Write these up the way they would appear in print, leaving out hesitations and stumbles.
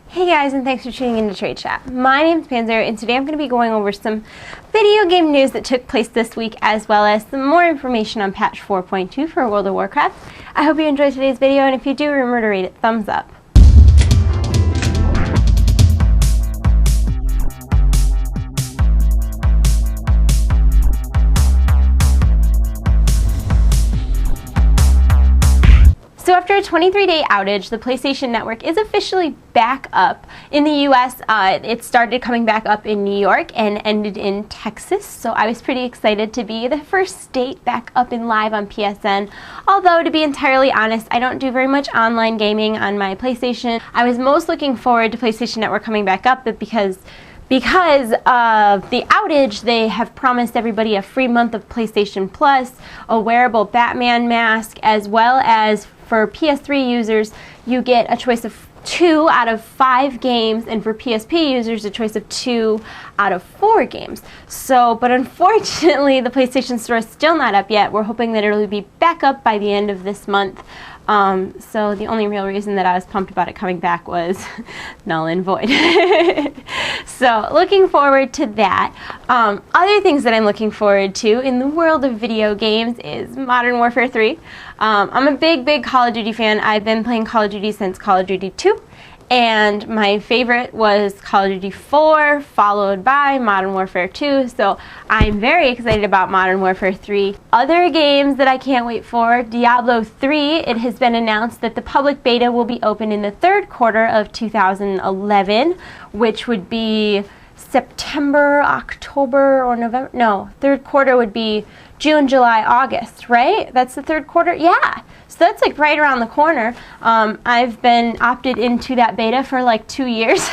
Hey guys, and thanks for tuning in to TradeChat. My name's Panzer, and today I'm going to be going over some video game news that took place this week, as well as some more information on patch 4.2 for World of Warcraft. I hope you enjoyed today's video, and if you do, remember to rate it thumbs up. So after a 23-day outage, the PlayStation Network is officially back up. In the US, it started coming back up in New York and ended in Texas. So I was pretty excited to be the first state back up and live on PSN. Although, to be entirely honest, I don't do very much online gaming on my PlayStation. I was most looking forward to PlayStation Network coming back up, but because of the outage, they have promised everybody a free month of PlayStation Plus, a wearable Batman mask, as well as for PS3 users, you get a choice of 2 out of 5 games, and for PSP users, a choice of 2 out of 4 games. But unfortunately, the PlayStation Store is still not up yet. We're hoping that it'll be back up by the end of this month. So the only real reason that I was pumped about it coming back was null and void. So looking forward to that. Other things that I'm looking forward to in the world of video games is Modern Warfare 3. I'm a big Call of Duty fan. I've been playing Call of Duty since Call of Duty 2. And my favorite was Call of Duty 4, followed by Modern Warfare 2, so I'm very excited about Modern Warfare 3. Other games that I can't wait for, Diablo 3, it has been announced that the public beta will be open in the third quarter of 2011, which would be September, October, or November. No, third quarter would be June, July, August, right? That's the third quarter? Yeah. So that's like right around the corner. I've been opted into that beta for like 2 years.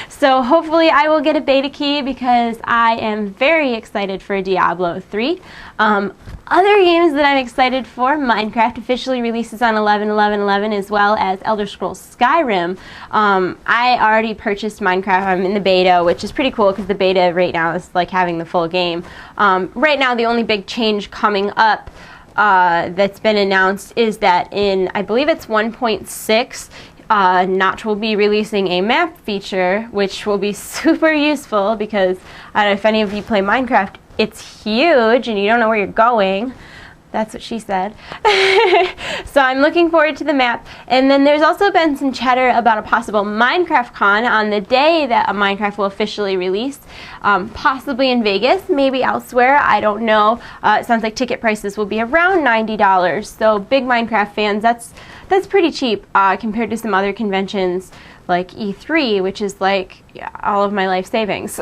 So hopefully I will get a beta key because I am very excited for Diablo 3. Other games that I'm excited for, Minecraft officially releases on 11/11/11, as well as Elder Scrolls Skyrim. I already purchased Minecraft. I'm in the beta, which is pretty cool because the beta right now is like having the full game. Right now the only big change coming up that's been announced is that in, I believe it's 1.6, Notch will be releasing a map feature, which will be super useful because I don't know if any of you play Minecraft, it's huge and you don't know where you're going. That's what she said. So I'm looking forward to the map. And then there's also been some chatter about a possible Minecraft Con on the day that Minecraft will officially release, possibly in Vegas, maybe elsewhere, I don't know. It sounds like ticket prices will be around $90. So big Minecraft fans, that's pretty cheap compared to some other conventions like E3, which is like all of my life savings.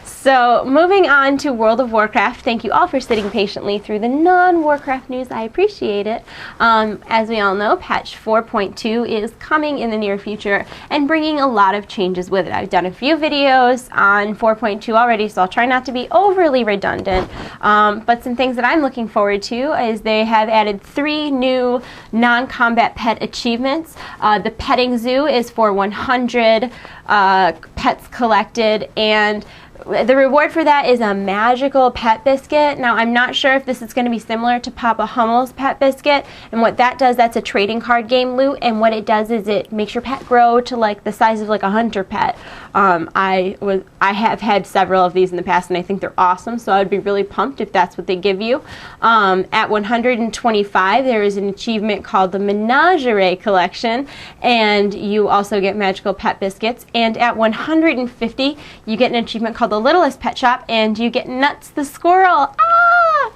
So moving on to World of Warcraft, thank you all for sitting patiently through the non-Warcraft news. I appreciate it. As we all know, patch 4.2 is coming in the near future and bringing a lot of changes with it. I've done a few videos on 4.2 already, so I'll try not to be overly redundant. But some things that I'm looking forward to is they have added 3 new non-combat pet achievements. The petting zoo is for 100 pets collected, and the reward for that is a magical pet biscuit. Now, I'm not sure if this is going to be similar to Papa Hummel's pet biscuit, and what that does, that's a trading card game loot, and what it does is it makes your pet grow to like the size of like a hunter pet. I have had several of these in the past, and I think they're awesome, so I would be really pumped if that's what they give you. At 125, there is an achievement called the Menagerie Collection, and you also get magical pet biscuits. And at 150, you get an achievement called the Littlest Pet Shop, and you get Nuts the Squirrel. Ah!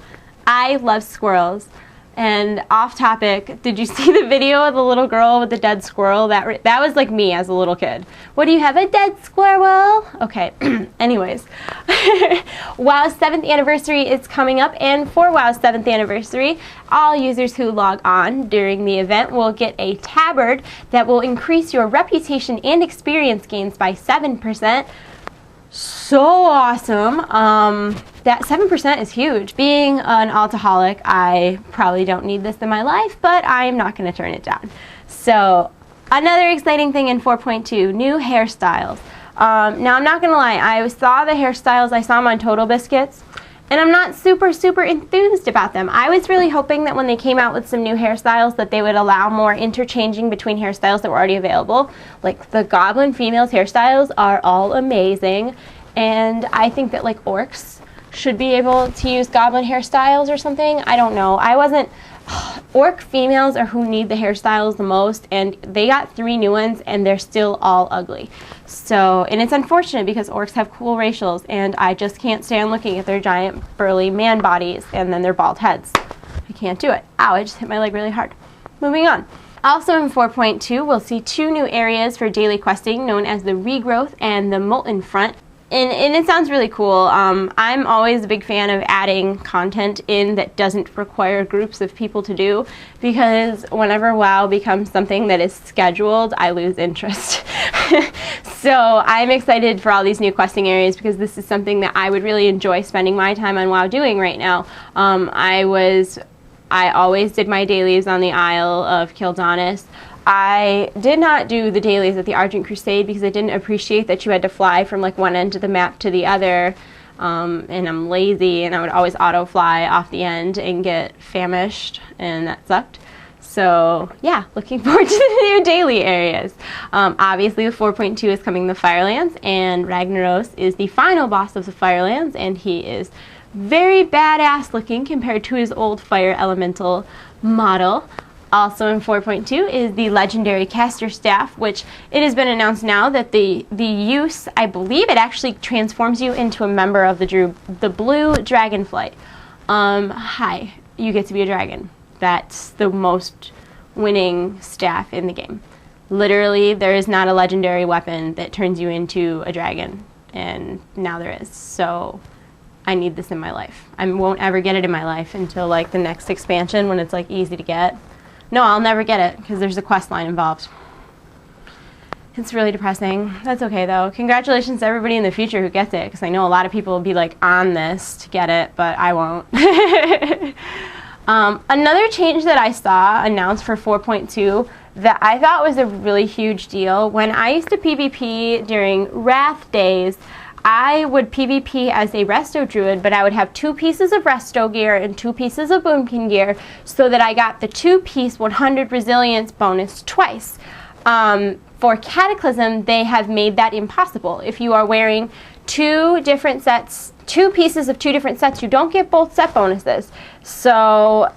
I love squirrels. And off topic, did you see the video of the little girl with the dead squirrel? That was like me as a little kid. What do you have, a dead squirrel? Okay, anyways. WoW's 7th anniversary is coming up, and for WoW's 7th anniversary, all users who log on during the event will get a tabard that will increase your reputation and experience gains by 7%. So awesome. That 7% is huge. Being an altaholic, I probably don't need this in my life, but I'm not going to turn it down. So another exciting thing in 4.2, new hairstyles. Now I'm not going to lie, I saw the hairstyles, I saw them on Total Biscuits, and I'm not super enthused about them. I was really hoping that when they came out with some new hairstyles that they would allow more interchanging between hairstyles that were already available. Like the goblin females hairstyles are all amazing, and I think that like orcs should be able to use goblin hairstyles or something. I don't know. Orc females are who need the hairstyles the most, and they got 3 new ones and they're still all ugly. So, and it's unfortunate because orcs have cool racials, and I just can't stand looking at their giant burly man bodies and then their bald heads. I can't do it. Ow, I just hit my leg really hard. Moving on. Also in 4.2, we'll see 2 new areas for daily questing known as the Regrowth and the Molten Front. And it sounds really cool. I'm always a big fan of adding content in that doesn't require groups of people to do, because whenever WoW becomes something that is scheduled, I lose interest. So I'm excited for all these new questing areas because this is something that I would really enjoy spending my time on WoW doing right now. I always did my dailies on the Isle of Kildonis. I did not do the dailies at the Argent Crusade because I didn't appreciate that you had to fly from like one end of the map to the other, and I'm lazy and I would always auto fly off the end and get famished, and that sucked. So yeah, looking forward to the new daily areas. Obviously the 4.2 is coming the Firelands, and Ragnaros is the final boss of the Firelands, and he is very badass looking compared to his old fire elemental model. Also in 4.2 is the legendary caster staff, which it has been announced now that the use, I believe it actually transforms you into a member of the blue dragonflight. Hi, you get to be a dragon. That's the most winning staff in the game. Literally, there is not a legendary weapon that turns you into a dragon, and now there is. So I need this in my life. I won't ever get it in my life until like the next expansion when it's like easy to get. No, I'll never get it because there's a quest line involved. It's really depressing. That's okay though. Congratulations to everybody in the future who gets it, because I know a lot of people will be like on this to get it, but I won't. Another change that I saw announced for 4.2 that I thought was a really huge deal. When I used to PvP during Wrath days, I would PvP as a Resto Druid, but I would have 2 pieces of Resto gear and 2 pieces of Boomkin gear so that I got the 2-piece 100 resilience bonus twice. For Cataclysm, they have made that impossible. If you are wearing 2 different sets, 2 pieces of 2 different sets, you don't get both set bonuses. So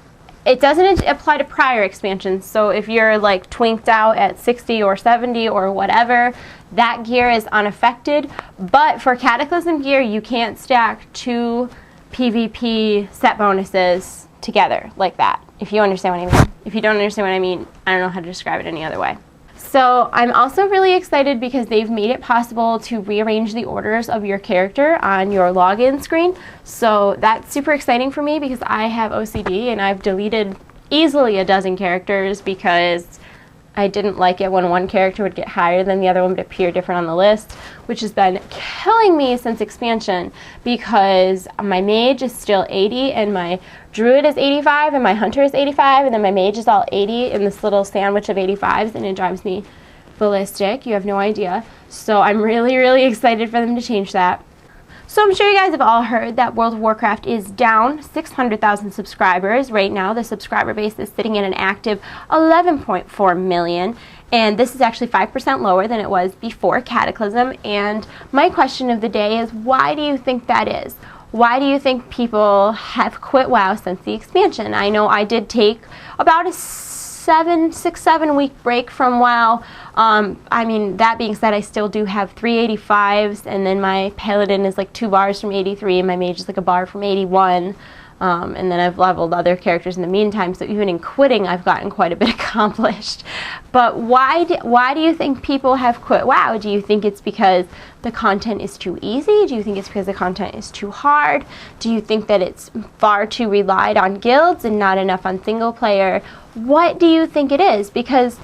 it doesn't apply to prior expansions. So if you're like twinked out at 60 or 70 or whatever, that gear is unaffected. But for Cataclysm gear, you can't stack 2 PvP set bonuses together like that, if you understand what I mean. If you don't understand what I mean, I don't know how to describe it any other way. So I'm also really excited because they've made it possible to rearrange the orders of your character on your login screen. So that's super exciting for me because I have OCD and I've deleted easily a dozen characters because I didn't like it when one character would get higher than the other one would appear different on the list, which has been killing me since expansion because my mage is still 80 and my druid is 85 and my hunter is 85 and then my mage is all 80 in this little sandwich of 85s, and it drives me ballistic. You have no idea. So I'm really excited for them to change that. So I'm sure you guys have all heard that World of Warcraft is down 600,000 subscribers. Right now the subscriber base is sitting at an active 11.4 million, and this is actually 5% lower than it was before Cataclysm. And my question of the day is, why do you think that is? Why do you think people have quit WoW since the expansion? I know I did take about a 6-7 week break from WoW. I mean, that being said, I still do have 385s, and then my paladin is like 2 bars from 83, and my mage is like a bar from 81. And then I've leveled other characters in the meantime, so even in quitting, I've gotten quite a bit accomplished. But why do you think people have quit WoW? Do you think it's because the content is too easy? Do you think it's because the content is too hard? Do you think that it's far too relied on guilds and not enough on single player? What do you think it is? Because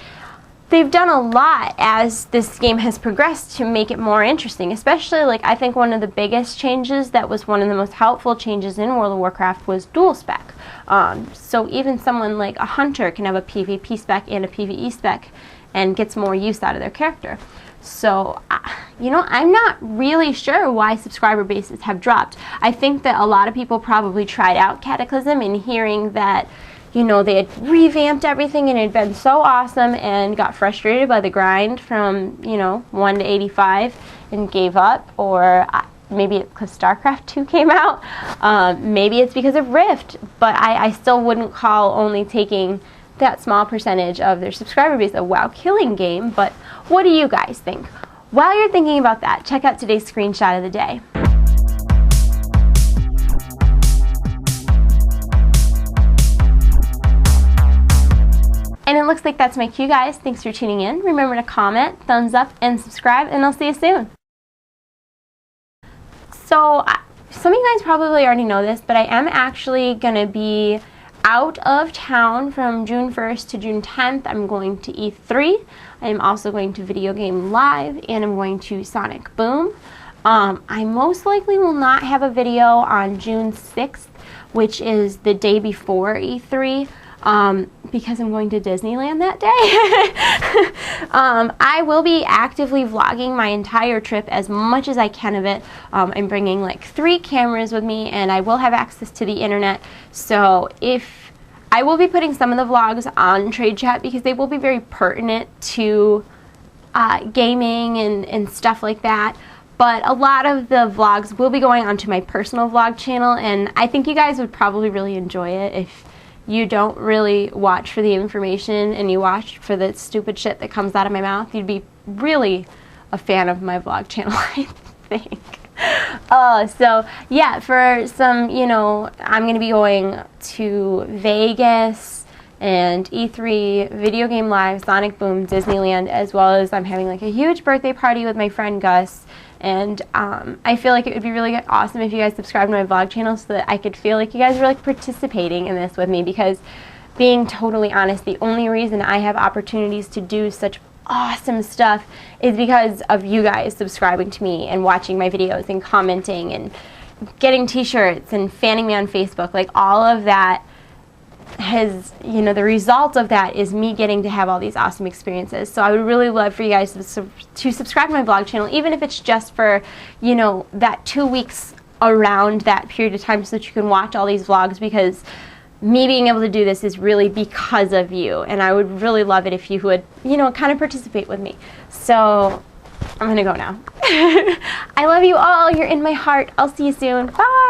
they've done a lot as this game has progressed to make it more interesting, especially like I think one of the biggest changes that was one of the most helpful changes in World of Warcraft was dual spec. So even someone like a hunter can have a PvP spec and a PvE spec and gets more use out of their character. So you know, I'm not really sure why subscriber bases have dropped. I think that a lot of people probably tried out Cataclysm and hearing that, you know, they had revamped everything and it had been so awesome and got frustrated by the grind from, you know, 1 to 85 and gave up, or maybe it's because StarCraft 2 came out. Maybe it's because of Rift, but I still wouldn't call only taking that small percentage of their subscriber base a WoW killing game. But what do you guys think? While you're thinking about that, check out today's screenshot of the day. And it looks like that's my cue, guys. Thanks for tuning in. Remember to comment, thumbs up, and subscribe, and I'll see you soon. So, some of you guys probably already know this, but I am actually going to be out of town from June 1st to June 10th. I'm going to E3. I'm also going to Video Game Live, and I'm going to Sonic Boom. I most likely will not have a video on June 6th, which is the day before E3. Because I'm going to Disneyland that day. I will be actively vlogging my entire trip, as much as I can of it. I'm bringing like 3 cameras with me, and I will have access to the internet. So if I will be putting some of the vlogs on TradeChat because they will be very pertinent to gaming and stuff like that. But a lot of the vlogs will be going onto my personal vlog channel, and I think you guys would probably really enjoy it if you don't really watch for the information and you watch for the stupid shit that comes out of my mouth. You'd be really a fan of my vlog channel, I think. So yeah, for some, you know, I'm going to be going to Vegas and E3, Video Game Live, Sonic Boom, Disneyland, as well as I'm having like a huge birthday party with my friend Gus. And I feel like it would be really awesome if you guys subscribed to my vlog channel so that I could feel like you guys were like participating in this with me, because being totally honest, the only reason I have opportunities to do such awesome stuff is because of you guys subscribing to me and watching my videos and commenting and getting t-shirts and fanning me on Facebook. Like, all of that has, you know, the result of that is me getting to have all these awesome experiences. So I would really love for you guys to subscribe to my vlog channel, even if it's just for, you know, that 2 weeks around that period of time, so that you can watch all these vlogs, because me being able to do this is really because of you, and I would really love it if you would, you know, kind of participate with me. So I'm gonna go now. I love you all. You're in my heart. I'll see you soon. Bye.